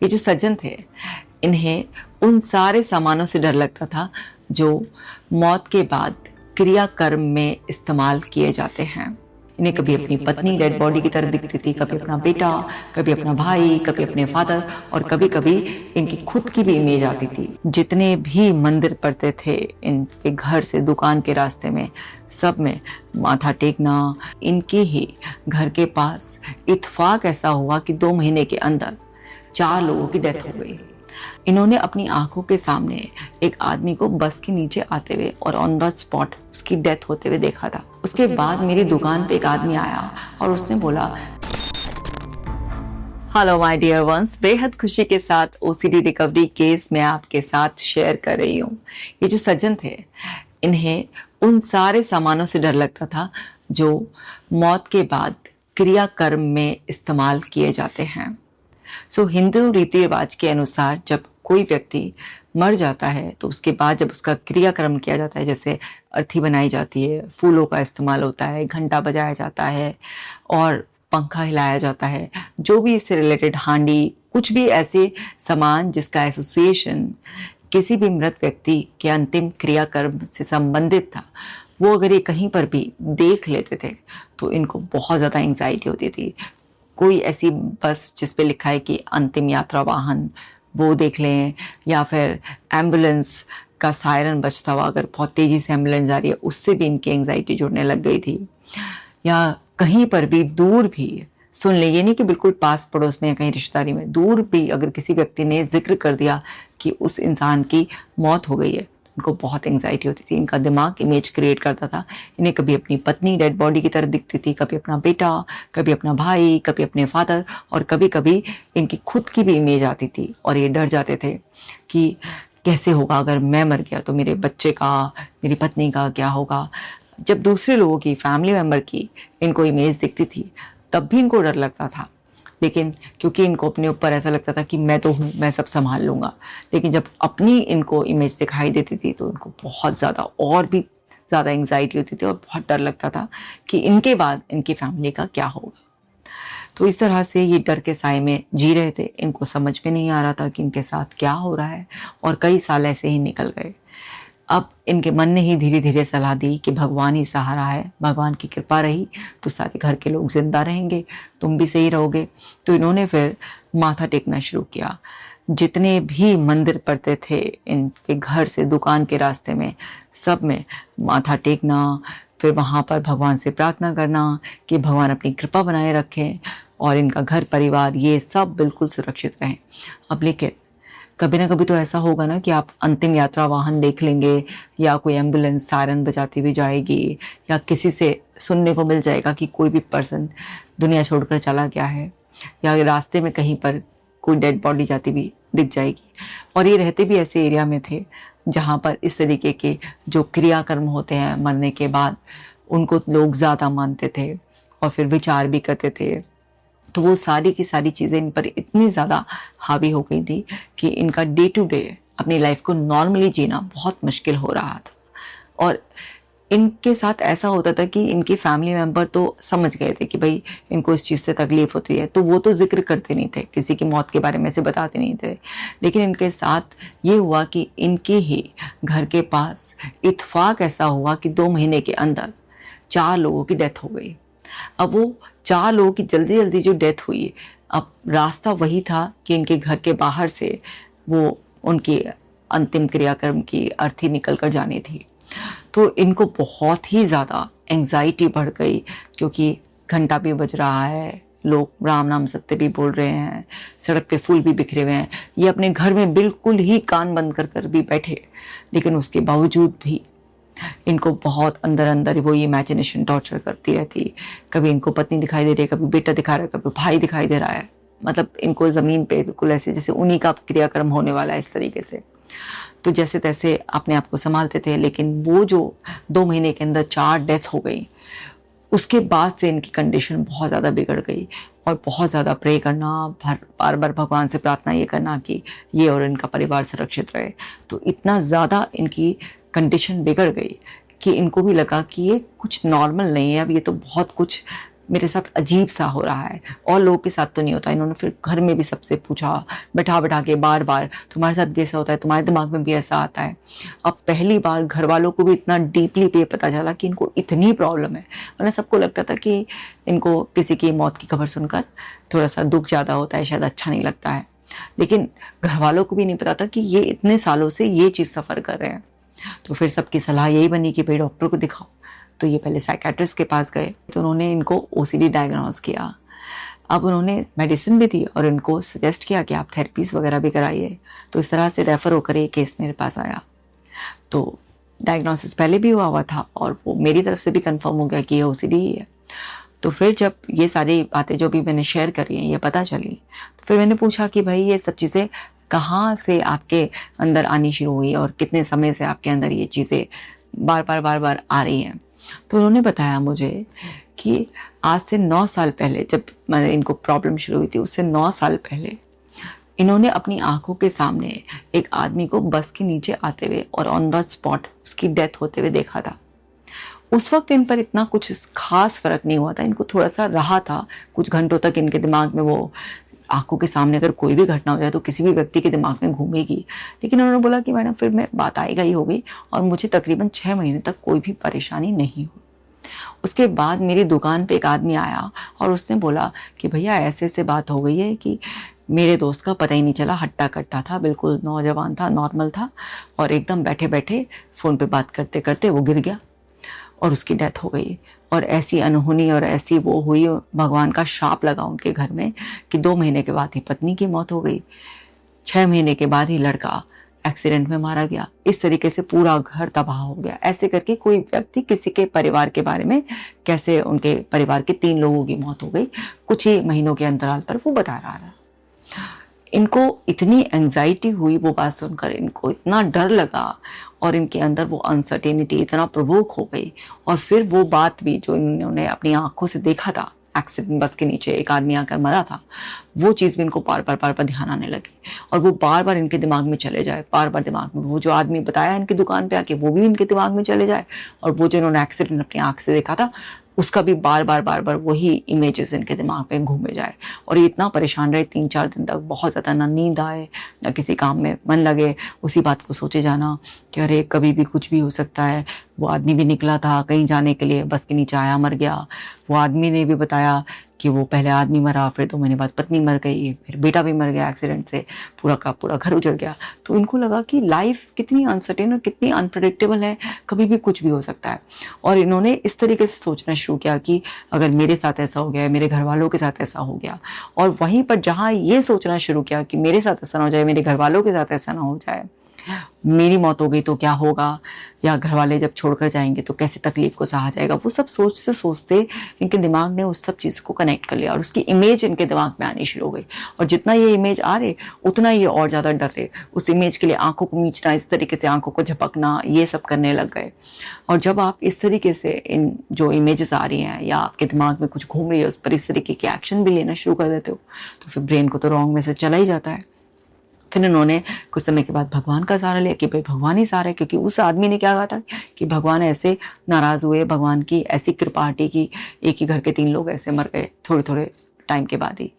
ये जो सज्जन थे, इन्हें उन सारे सामानों से डर लगता था जो मौत के बाद क्रियाकर्म में इस्तेमाल किए जाते हैं। इन्हें कभी अपनी पत्नी डेड बॉडी की तरह दिखती थी, कभी अपना बेटा, कभी अपना भाई, कभी अपने फादर, और कभी कभी इनकी खुद की भी इमेज आती थी। जितने भी मंदिर पड़ते थे इनके घर से दुकान के रास्ते में, सब में माथा टेकना। इनके ही घर के पास इत्तेफाक ऐसा हुआ कि 2 महीने के अंदर 4 लोगों की डेथ हो गई। इन्होंने अपनी आंखों के सामने एक आदमी को बस के नीचे आते हुए और ऑन द स्पॉट उसकी डेथ होते हुए देखा था। उसके बाद मेरी दुकान पे एक आदमी आया और उसने बोला, हेलो माय डियर वंस, बेहद खुशी के साथ ओसीडी रिकवरी केस में आपके साथ शेयर कर रही हूँ। ये जो सज्जन थे, इन्हें उन सारे सामानों से डर लगता था जो मौत के बाद क्रियाकर्म में इस्तेमाल किए जाते हैं। हिंदू रीति रिवाज के अनुसार जब कोई व्यक्ति मर जाता है तो उसके बाद जब उसका क्रियाक्रम किया जाता है, जैसे अर्थी बनाई जाती है, फूलों का इस्तेमाल होता है, घंटा बजाया जाता है और पंखा हिलाया जाता है, जो भी इससे रिलेटेड हांडी, कुछ भी ऐसे सामान जिसका एसोसिएशन किसी भी मृत व्यक्ति के अंतिम क्रियाकर्म से संबंधित था, वो अगर ये कहीं पर भी देख लेते थे तो इनको बहुत ज़्यादा एंग्जाइटी होती थी। कोई ऐसी बस जिस पे लिखा है कि अंतिम यात्रा वाहन, वो देख लें, या फिर एम्बुलेंस का सायरन बजता हुआ अगर बहुत तेज़ी से एम्बुलेंस जा रही है, उससे भी इनकी एंग्जाइटी जुड़ने लग गई थी। या कहीं पर भी दूर भी सुन लें, ये नहीं कि बिल्कुल पास पड़ोस में या कहीं रिश्तेदारी में, दूर भी अगर किसी व्यक्ति ने जिक्र कर दिया कि उस इंसान की मौत हो गई है, इनको बहुत एंग्जाइटी होती थी। इनका दिमाग इमेज क्रिएट करता था। इन्हें कभी अपनी पत्नी डेड बॉडी की तरह दिखती थी, कभी अपना बेटा, कभी अपना भाई, कभी अपने फादर, और कभी कभी इनकी खुद की भी इमेज आती थी। और ये डर जाते थे कि कैसे होगा अगर मैं मर गया तो मेरे बच्चे का, मेरी पत्नी का क्या होगा। जब दूसरे लोगों की, फैमिली मेम्बर की इनको इमेज दिखती थी तब भी इनको डर लगता था, लेकिन क्योंकि इनको अपने ऊपर ऐसा लगता था कि मैं तो हूँ, मैं सब संभाल लूँगा। लेकिन जब अपनी इनको इमेज दिखाई देती थी तो इनको बहुत ज़्यादा और भी ज़्यादा एंग्जाइटी होती थी और बहुत डर लगता था कि इनके बाद इनकी फैमिली का क्या होगा। तो इस तरह से ये डर के साए में जी रहे थे। इनको समझ में नहीं आ रहा था कि इनके साथ क्या हो रहा है, और कई साल ऐसे ही निकल गए। अब इनके मन ने ही धीरे धीरे सलाह दी कि भगवान ही सहारा है, भगवान की कृपा रही तो सारे घर के लोग जिंदा रहेंगे, तुम भी सही रहोगे। तो इन्होंने फिर माथा टेकना शुरू किया। जितने भी मंदिर पड़ते थे इनके घर से दुकान के रास्ते में, सब में माथा टेकना, फिर वहाँ पर भगवान से प्रार्थना करना कि भगवान अपनी कृपा बनाए रखें और इनका घर परिवार ये सब बिल्कुल सुरक्षित रहें। अब लेकिन कभी ना कभी तो ऐसा होगा ना कि आप अंतिम यात्रा वाहन देख लेंगे, या कोई एम्बुलेंस सायरन बजाती हुई जाएगी, या किसी से सुनने को मिल जाएगा कि कोई भी पर्सन दुनिया छोड़कर चला गया है, या रास्ते में कहीं पर कोई डेड बॉडी जाती हुई दिख जाएगी। और ये रहते भी ऐसे एरिया में थे जहाँ पर इस तरीके के जो क्रियाकर्म होते हैं मरने के बाद, उनको लोग ज़्यादा मानते थे और फिर विचार भी करते थे। तो वो सारी की सारी चीज़ें इन पर इतनी ज़्यादा हावी हो गई थी कि इनका डे टू डे अपनी लाइफ को नॉर्मली जीना बहुत मुश्किल हो रहा था। और इनके साथ ऐसा होता था कि इनकी फैमिली मेम्बर तो समझ गए थे कि भाई इनको इस चीज़ से तकलीफ होती है, तो वो तो जिक्र करते नहीं थे, किसी की मौत के बारे में से बताते नहीं थे। लेकिन इनके साथ ये हुआ कि इनके ही घर के पास इत्तेफाक ऐसा हुआ कि 2 महीने के अंदर 4 लोगों की डेथ हो गई। अब वो 4 लोगों की जल्दी जल्दी जो डेथ हुई, अब रास्ता वही था कि इनके घर के बाहर से वो उनकी अंतिम क्रियाक्रम की अर्थी निकल कर जानी थी। तो इनको बहुत ही ज़्यादा एंग्जाइटी बढ़ गई, क्योंकि घंटा भी बज रहा है, लोग राम नाम सत्य भी बोल रहे हैं, सड़क पे फूल भी बिखरे हुए हैं। ये अपने घर में बिल्कुल ही कान बंद कर कर भी बैठे, लेकिन उसके बावजूद भी इनको बहुत अंदर अंदर वो इमेजिनेशन टॉर्चर करती रहती। कभी इनको पत्नी दिखाई दे रही है, कभी बेटा दिखा रहा है, कभी भाई दिखाई दे रहा है। मतलब इनको ज़मीन पे बिल्कुल ऐसे जैसे उन्हीं का क्रियाक्रम होने वाला है, इस तरीके से। तो जैसे तैसे अपने आप को संभालते थे। लेकिन वो जो 2 महीने के अंदर 4 डेथ हो गई, उसके बाद से इनकी कंडीशन बहुत ज़्यादा बिगड़ गई। और बहुत ज़्यादा प्रे करना, बार बार भगवान से प्रार्थना ये करना कि ये और इनका परिवार सुरक्षित रहे। तो इतना ज़्यादा इनकी कंडीशन बिगड़ गई कि इनको भी लगा कि ये कुछ नॉर्मल नहीं है, अब ये तो बहुत कुछ मेरे साथ अजीब सा हो रहा है, और लोगों के साथ तो नहीं होता। इन्होंने फिर घर में भी सबसे पूछा, बैठा बैठा के बार बार, तुम्हारे साथ भी ऐसा होता है, तुम्हारे दिमाग में भी ऐसा आता है। अब पहली बार घर वालों को भी इतना डीपली पे पता चला कि इनको इतनी प्रॉब्लम है। वरना सबको लगता था कि इनको किसी की मौत की खबर सुनकर थोड़ा सा दुख ज़्यादा होता है, शायद अच्छा नहीं लगता है, लेकिन घर वालों को भी नहीं पता था कि ये इतने सालों से ये चीज़ सफ़र कर रहे हैं। तो फिर सबकी सलाह यही बनी कि भाई डॉक्टर को दिखाओ। तो ये पहले साइकेट्रिस्ट के पास गए, तो उन्होंने इनको ओसीडी डायग्नोज किया। अब उन्होंने मेडिसिन भी दी और इनको सजेस्ट किया कि आप थेरेपीज वगैरह भी कराइए। तो इस तरह से रेफ़र होकर ये केस मेरे पास आया। तो डायग्नोसिस पहले भी हुआ था और वो मेरी तरफ से भी कंफर्म हो गया कि ये ओसीडी ही है। तो फिर जब ये सारी बातें जो भी मैंने शेयर करी हैं ये पता चली, तो फिर मैंने पूछा कि भाई ये सब चीज़ें कहाँ से आपके अंदर आनी शुरू हुई और कितने समय से आपके अंदर ये चीज़ें बार बार आ रही हैं। तो उन्होंने बताया मुझे कि आज से 9 साल पहले जब मैंने इनको प्रॉब्लम शुरू हुई थी, उससे 9 साल पहले इन्होंने अपनी आंखों के सामने एक आदमी को बस के नीचे आते हुए और ऑन द स्पॉट उसकी डेथ होते हुए देखा था। उस वक्त इन पर इतना कुछ खास फर्क नहीं हुआ था, इनको थोड़ा सा रहा था, कुछ घंटों तक इनके दिमाग में वो आंखों के सामने अगर कोई भी घटना हो जाए तो किसी भी व्यक्ति के दिमाग में घूमेगी। लेकिन उन्होंने बोला कि मैडम फिर मैं बात आएगा ही हो गई और मुझे तकरीबन 6 महीने तक कोई भी परेशानी नहीं हुई। उसके बाद मेरी दुकान पे एक आदमी आया और उसने बोला कि भैया ऐसे ऐसे बात हो गई है कि मेरे दोस्त का पता ही नहीं चला, हट्टा कट्टा था, बिल्कुल नौजवान था, नॉर्मल था, और एकदम बैठे बैठे फ़ोन पे बात करते करते वो गिर गया और उसकी डेथ हो गई। और ऐसी अनहोनी और ऐसी वो हुई, भगवान का शाप लगा उनके घर में कि 2 महीने के बाद ही पत्नी की मौत हो गई, 6 महीने के बाद ही लड़का एक्सीडेंट में मारा गया। इस तरीके से पूरा घर तबाह हो गया। ऐसे करके कोई व्यक्ति किसी के परिवार के बारे में कैसे उनके परिवार के 3 लोगों की मौत हो गई कुछ ही महीनों के अंतराल पर, वो बता रहा था। इनको इतनी एंजाइटी हुई वो बात सुनकर, इनको इतना डर लगा और इनके अंदर वो अनसर्टेनिटी इतना प्रोवोक हो गई। और फिर वो बात भी जो इन्होंने अपनी आंखों से देखा था, एक्सीडेंट बस के नीचे एक आदमी आकर मरा था, वो चीज़ भी इनको बार बार ध्यान आने लगी और वो बार बार इनके दिमाग में चले जाए, बार बार दिमाग में वो जो आदमी बताया इनकी दुकान पे आके वो भी इनके दिमाग में चले जाए, और वो जो इन्होंने एक्सीडेंट अपनी आंख से देखा था उसका भी बार बार वही इमेजेस इनके दिमाग में घूमे जाए। और ये इतना परेशान रहे 3-4 दिन तक, बहुत ज़्यादा ना नींद आए ना किसी काम में मन लगे, उसी बात को सोचे जाना कि अरे कभी भी कुछ भी हो सकता है। वो आदमी भी निकला था कहीं जाने के लिए, बस के नीचे आया, मर गया। वो आदमी ने भी बताया कि वो पहले आदमी मरा, फिर 2 महीने बाद पत्नी मर गई, फिर बेटा भी मर गया एक्सीडेंट से, पूरा का पूरा घर उजड़ गया। तो इनको लगा कि लाइफ कितनी अनसर्टेन और कितनी अनप्रेडिक्टेबल है, कभी भी कुछ भी हो सकता है। और इन्होंने इस तरीके से सोचना शुरू किया कि अगर मेरे साथ ऐसा हो गया, मेरे घर वालों के साथ ऐसा हो गया, और वहीं पर जहाँ ये सोचना शुरू किया कि मेरे साथ ऐसा ना हो जाए, मेरे घर वालों के साथ ऐसा ना हो जाए, मेरी मौत हो गई तो क्या होगा, या घर वाले जब छोड़कर जाएंगे तो कैसे तकलीफ को सहा जाएगा, वो सब सोचते सोचते इनके दिमाग ने उस सब चीज़ को कनेक्ट कर लिया और उसकी इमेज इनके दिमाग में आनी शुरू हो गई। और जितना ये इमेज आ रहे उतना ये और ज़्यादा डर रहे, उस इमेज के लिए आंखों को मीचना, इस तरीके से आंखों को झपकना, ये सब करने लग गए। और जब आप इस तरीके से इन जो इमेजेस आ रही हैं या आपके दिमाग में कुछ घूम रही है उस पर इस तरीके के एक्शन भी लेना शुरू कर देते हो, तो फिर ब्रेन को तो रॉन्ग मैसेज चला ही जाता है। फिर इन्होंने कुछ समय के बाद भगवान का सहारा लिया कि भाई भगवान ही सहारा है, क्योंकि उस आदमी ने क्या कहा था कि भगवान ऐसे नाराज़ हुए, भगवान की ऐसी कृपा हटी कि एक ही घर के 3 लोग ऐसे मर गए थोड़े थोड़े टाइम के बाद ही।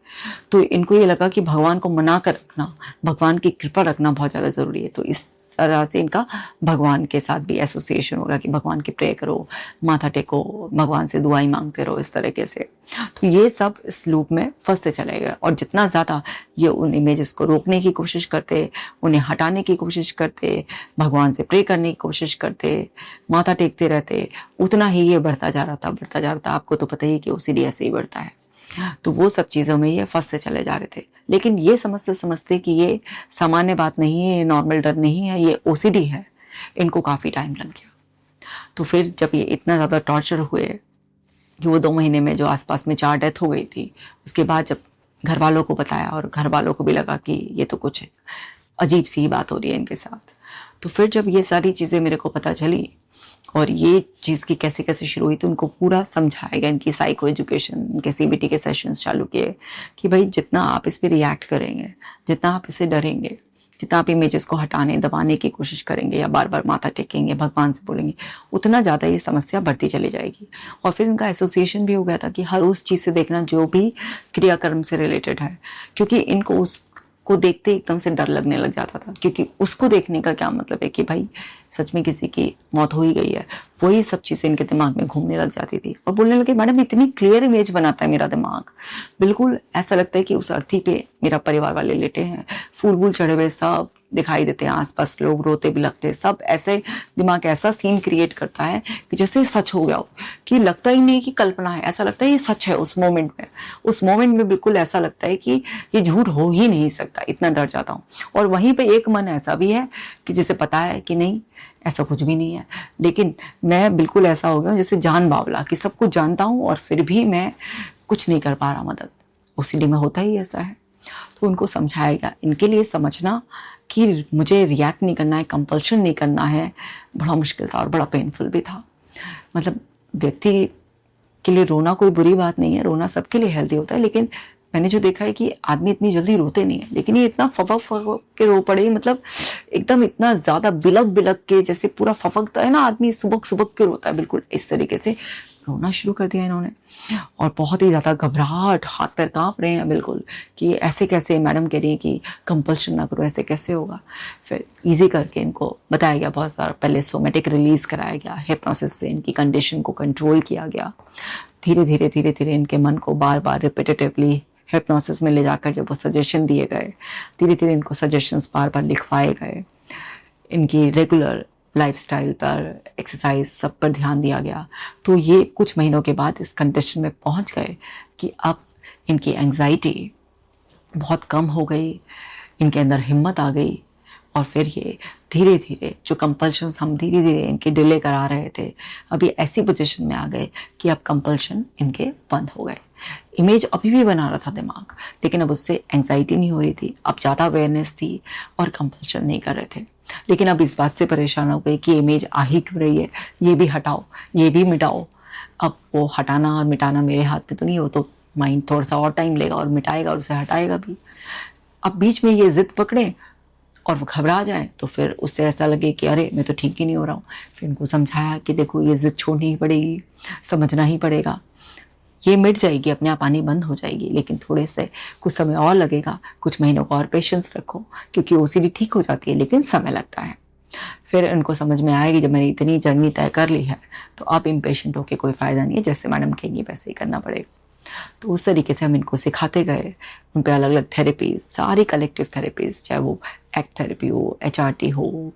तो इनको ये लगा कि भगवान को मना कर रखना, भगवान की कृपा रखना बहुत ज़्यादा ज़रूरी है। तो इस तरह से इनका भगवान के साथ भी एसोसिएशन होगा कि भगवान की प्रे करो, माथा टेको, भगवान से दुआई मांगते रहो, इस तरीके से। तो ये सब इस लूप में फंसते चले गए और जितना ज़्यादा ये उन इमेजेस को रोकने की कोशिश करते, उन्हें हटाने की कोशिश करते, भगवान से प्रे करने की कोशिश करते, माथा टेकते रहते, उतना ही ये बढ़ता जा रहा था। आपको तो पता ही कि ओसीडी ऐसे ही बढ़ता है। तो वो सब चीज़ों में ये फंसते चले जा रहे थे, लेकिन ये समझते कि ये सामान्य बात नहीं है, ये नॉर्मल डर नहीं है, ये ओसीडी है। इनको काफ़ी टाइम लग गया। तो फिर जब ये इतना ज़्यादा टॉर्चर हुए कि वो 2 महीने में जो आसपास में 4 डेथ हो गई थी, उसके बाद जब घर वालों को बताया और घर वालों को भी लगा कि ये तो कुछ अजीब सी बात हो रही है इनके साथ, तो फिर जब ये सारी चीज़ें मेरे को पता चली और ये चीज़ की कैसे कैसे शुरू हुई, तो उनको पूरा समझाया गया। इनकी साइको एजुकेशन, इनके सीबीटी के सेशंस चालू किए कि भाई जितना आप इस पर रिएक्ट करेंगे, जितना आप इससे डरेंगे, जितना आप इमेजेस को हटाने दबाने की कोशिश करेंगे या बार बार माथा टेकेंगे, भगवान से बोलेंगे, उतना ज़्यादा ये समस्या बढ़ती चली जाएगी। और फिर इनका एसोसिएशन भी हो गया था कि हर उस चीज़ से देखना जो भी क्रियाकर्म से रिलेटेड है, क्योंकि इनको उसको देखते ही एकदम से डर लगने लग जाता था, क्योंकि उसको देखने का क्या मतलब है कि भाई सच में किसी की मौत हो ही गई है। वही सब चीज़ें इनके दिमाग में घूमने लग जाती थी और बोलने लगे, मैडम इतनी क्लियर इमेज बनाता है मेरा दिमाग, बिल्कुल ऐसा लगता है कि उस अर्थी पे मेरा परिवार वाले लेटे हैं, फूल वूल चढ़े हुए सब दिखाई देते हैं, आसपास लोग रोते भी लगते हैं, सब ऐसे दिमाग ऐसा सीन क्रिएट करता है कि जैसे सच हो गया हो, कि लगता ही नहीं कि कल्पना है, ऐसा लगता है ये सच है। उस मोमेंट में बिल्कुल ऐसा लगता है कि ये झूठ हो ही नहीं सकता, इतना डर जाता हूँ। और वहीं पे एक मन ऐसा भी है कि जिसे पता है कि नहीं ऐसा कुछ भी नहीं है, लेकिन मैं बिल्कुल ऐसा हो गया हूँ जैसे जान बावला, कि सब कुछ जानता हूँ और फिर भी मैं कुछ नहीं कर पा रहा मदद। ओसीडी में होता ही ऐसा है। तो उनको समझाएगा, इनके लिए समझना कि मुझे रिएक्ट नहीं करना है, कंपल्शन नहीं करना है, बड़ा मुश्किल था और बड़ा पेनफुल भी था। मतलब व्यक्ति के लिए रोना कोई बुरी बात नहीं है, रोना सबके लिए हेल्दी होता है, लेकिन मैंने जो देखा है कि आदमी इतनी जल्दी रोते नहीं है, लेकिन ये इतना फफक के रो पड़े, मतलब एकदम इतना ज़्यादा बिलक बिलक के, जैसे पूरा फफकता है ना आदमी, सुबक सुबक के रोता है, बिल्कुल इस तरीके से रोना शुरू कर दिया इन्होंने। और बहुत ही ज़्यादा घबराहट, हाथ पैर काँप रहे हैं बिल्कुल, कि ऐसे कैसे, मैडम कह रही है कि कंपल्शन ना करो, ऐसे कैसे होगा। फिर इजी करके इनको बताया गया बहुत सारा, पहले सोमेटिक रिलीज़ कराया गया, हिप्नोसिस से इनकी कंडीशन को कंट्रोल किया गया। धीरे धीरे इनके मन को बार बार रिपीटेटिवली हिप्नोसिस में ले जाकर जब वो सजेशन दिए गए, धीरे धीरे इनको सजेशंस बार बार लिखवाए गए, इनकी रेगुलर लाइफस्टाइल पर, एक्सरसाइज, सब पर ध्यान दिया गया। तो ये कुछ महीनों के बाद इस कंडीशन में पहुंच गए कि अब इनकी एंग्जाइटी बहुत कम हो गई, इनके अंदर हिम्मत आ गई। और फिर ये धीरे धीरे जो कंपल्शंस हम धीरे धीरे इनके डिले करा रहे थे, अब ये ऐसी पोजीशन में आ गए कि अब कंपल्शन इनके बंद हो गए। इमेज अभी भी बना रहा था दिमाग, लेकिन अब उससे एंग्जाइटी नहीं हो रही थी, अब ज़्यादा अवेयरनेस थी और कंपल्शन नहीं कर रहे थे। लेकिन अब इस बात से परेशान हो गए कि इमेज आ ही क्यों रही है, ये भी हटाओ, ये भी मिटाओ। अब वो हटाना और मिटाना मेरे हाथ में तो नहीं हो, तो माइंड थोड़ा सा और टाइम लेगा और मिटाएगा और उसे हटाएगा भी। अब बीच में ये जिद पकड़े और वो घबरा जाए तो फिर उससे ऐसा लगे कि अरे मैं तो ठीक ही नहीं हो रहा हूँ। फिर इनको समझाया कि देखो ये जिद छोड़नी ही पड़ेगी, समझना ही पड़ेगा, ये मिट जाएगी, अपने आप आनी बंद हो जाएगी, लेकिन थोड़े से कुछ समय और लगेगा, कुछ महीनों का और पेशेंस रखो, क्योंकि ओसीडी ठीक हो जाती है लेकिन समय लगता है। फिर इनको समझ में आएगी जब मैंने इतनी जर्नी तय कर ली है तो अब इम्पेशेंट होकर कोई फ़ायदा नहीं है, जैसे मैडम कहेंगी वैसे ही करना पड़ेगा। तो उस तरीके से हम इनको सिखाते गए, उन पे अलग अलग थेरेपीज, सारी कलेक्टिव थेरेपीज, चाहे वो एक्ट थेरेपी हो, HRT हो,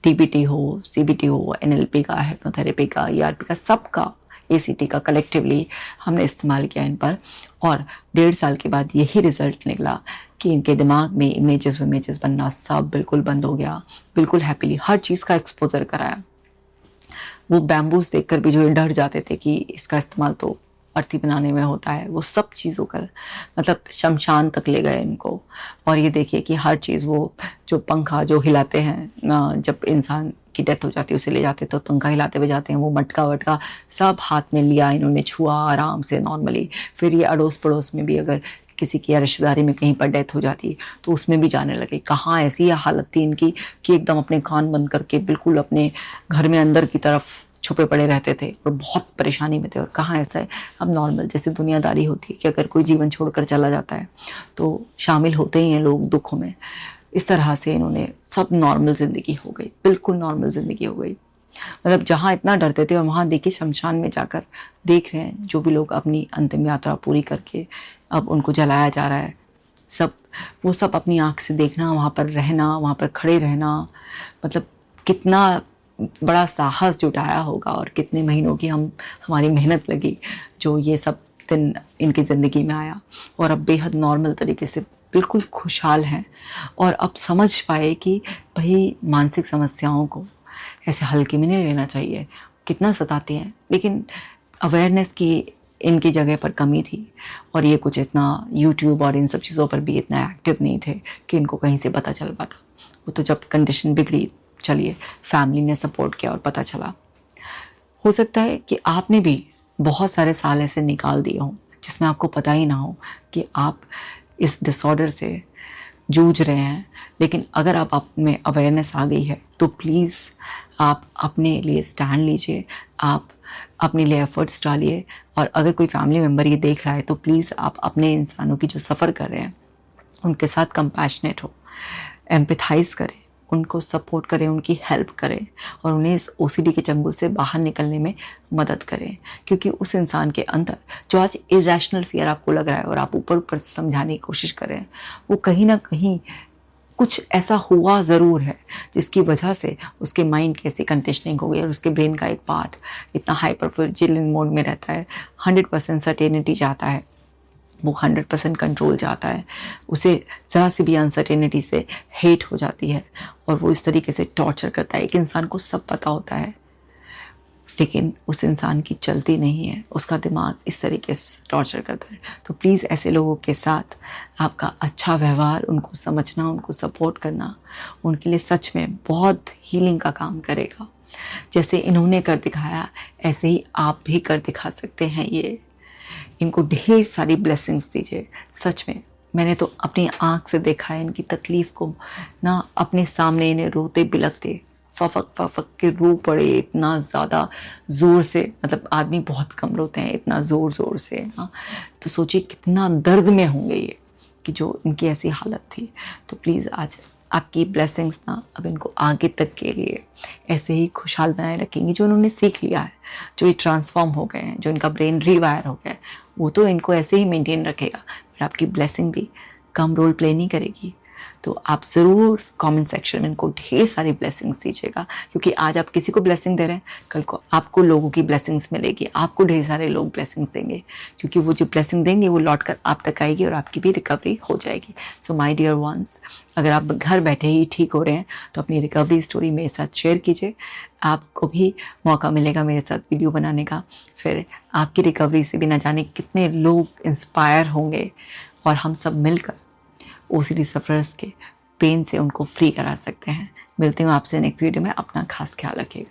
DBT हो, CBT हो, NLP का, हिप्नोथेरेपी का, ERP का, सबका, ACT का कलेक्टिवली हमने इस्तेमाल किया इन पर। और 1.5 साल के बाद यही रिजल्ट निकला कि इनके दिमाग में इमेजेस बनना सब बिल्कुल बंद हो गया, बिल्कुल हैप्पीली हर चीज़ का एक्सपोजर कराया। वो बैम्बूस देखकर भी जो डर जाते थे कि इसका इस्तेमाल तो अर्थी बनाने में होता है, वो सब चीज़ों का मतलब शमशान तक ले गए इनको। और ये देखिए कि हर चीज़, वो जो पंखा जो हिलाते हैं, जब इंसान की डेथ हो जाती है उसे ले जाते तो पंखा हिलाते हुए जाते हैं, वो मटका वटका सब हाथ में लिया इन्होंने, छुआ आराम से नॉर्मली। फिर ये अड़ोस पड़ोस में भी अगर किसी की रिश्तेदारी में कहीं पर डेथ हो जाती तो उसमें भी जाने लगे। कहाँ ऐसी हालत थी इनकी कि एकदम अपने कान बंद करके बिल्कुल अपने घर में अंदर की तरफ छुपे पड़े रहते थे और बहुत परेशानी में थे। और कहाँ ऐसा है, अब नॉर्मल जैसे दुनियादारी होती है कि अगर कोई जीवन छोड़कर चला जाता है तो शामिल होते ही हैं लोग दुखों में। इस तरह से इन्होंने सब नॉर्मल ज़िंदगी हो गई, बिल्कुल नॉर्मल ज़िंदगी हो गई। मतलब जहाँ इतना डरते थे और वहाँ देखिए शमशान में जाकर देख रहे हैं जो भी लोग अपनी अंतिम यात्रा पूरी करके अब उनको जलाया जा रहा है, सब वो सब अपनी आँख से देखना, वहाँ पर रहना, वहाँ पर खड़े रहना, मतलब कितना बड़ा साहस जुटाया होगा और कितने महीनों की हमारी मेहनत लगी जो ये सब दिन इनकी ज़िंदगी में आया। और अब बेहद नॉर्मल तरीके से बिल्कुल खुशहाल हैं और अब समझ पाए कि भाई मानसिक समस्याओं को ऐसे हल्के में नहीं लेना चाहिए, कितना सताती हैं, लेकिन अवेयरनेस की इनकी जगह पर कमी थी और ये कुछ इतना यूट्यूब और इन सब चीज़ों पर भी इतना एक्टिव नहीं थे कि इनको कहीं से पता चल पाता। वो तो जब कंडीशन बिगड़ी, चलिए फैमिली ने सपोर्ट किया और पता चला। हो सकता है कि आपने भी बहुत सारे साल ऐसे निकाल दिए हों जिसमें आपको पता ही ना हो कि आप इस डिसऑर्डर से जूझ रहे हैं, लेकिन अगर आप में अवेयरनेस आ गई है तो प्लीज़ आप अपने लिए स्टैंड लीजिए, आप अपने लिए एफर्ट्स डालिए। और अगर कोई फैमिली मेम्बर ये देख रहा है तो प्लीज़ आप अपने इंसानों की जो सफ़र कर रहे हैं उनके साथ कंपैशनेट हो, एम्पैथाइज करें, उनको सपोर्ट करें, उनकी हेल्प करें और उन्हें इस ओसीडी के चंगुल से बाहर निकलने में मदद करें। क्योंकि उस इंसान के अंदर जो आज इरेशनल फियर आपको लग रहा है और आप ऊपर ऊपर समझाने की कोशिश कर रहे हैं, वो कहीं ना कहीं कुछ ऐसा हुआ ज़रूर है जिसकी वजह से उसके माइंड की ऐसी कंडीशनिंग हो गई और उसके ब्रेन का एक पार्ट इतना हाइपर विजिलेंट मोड में रहता है, 100% सर्टेनिटी चाहता है, वो 100% कंट्रोल चाहता है, उसे ज़रा सी भी अनसर्टेनिटी से हेट हो जाती है और वो इस तरीके से टॉर्चर करता है। एक इंसान को सब पता होता है लेकिन उस इंसान की चलती नहीं है, उसका दिमाग इस तरीके से टॉर्चर करता है। तो प्लीज़ ऐसे लोगों के साथ आपका अच्छा व्यवहार, उनको समझना, उनको सपोर्ट करना उनके लिए सच में बहुत हीलिंग का काम करेगा। जैसे इन्होंने कर दिखाया ऐसे ही आप भी कर दिखा सकते हैं। ये इनको ढेर सारी ब्लेसिंग्स दीजिए। सच में मैंने तो अपनी आँख से देखा है इनकी तकलीफ़ को ना, अपने सामने इन्हें रोते बिलखते फफक फफक के रो पड़े इतना ज़्यादा ज़ोर से, मतलब आदमी बहुत कम रोते हैं इतना ज़ोर ज़ोर से ना। तो सोचिए कितना दर्द में होंगे ये कि जो इनकी ऐसी हालत थी। तो प्लीज़ आज आपकी ब्लेसिंग्स ना अब इनको आगे तक के लिए ऐसे ही खुशहाल बनाए रखेंगी। जो उन्होंने सीख लिया है, जो ये ट्रांसफॉर्म हो गए हैं, जो इनका ब्रेन रीवायर हो गया है, वो तो इनको ऐसे ही मेंटेन रखेगा, पर आपकी ब्लेसिंग भी कम रोल प्ले नहीं करेगी। तो आप ज़रूर कमेंट सेक्शन में इनको ढेर सारी ब्लेसिंग्स दीजिएगा, क्योंकि आज आप किसी को ब्लेसिंग दे रहे हैं, कल को आपको लोगों की ब्लेसिंग्स मिलेगी, आपको ढेर सारे लोग ब्लेसिंग्स देंगे, क्योंकि वो जो ब्लेसिंग देंगे वो लौट कर आप तक आएगी और आपकी भी रिकवरी हो जाएगी। सो माय डियर वंस, अगर आप घर बैठे ही ठीक हो रहे हैं तो अपनी रिकवरी स्टोरी मेरे साथ शेयर कीजिए। आपको भी मौका मिलेगा मेरे साथ वीडियो बनाने का, फिर आपकी रिकवरी से भी न जाने कितने लोग इंस्पायर होंगे और हम सब मिलकर ओसीडी सफरर्स के पेन से उनको फ्री करा सकते हैं। मिलती हूँ आपसे नेक्स्ट वीडियो में। अपना खास ख्याल रखिएगा।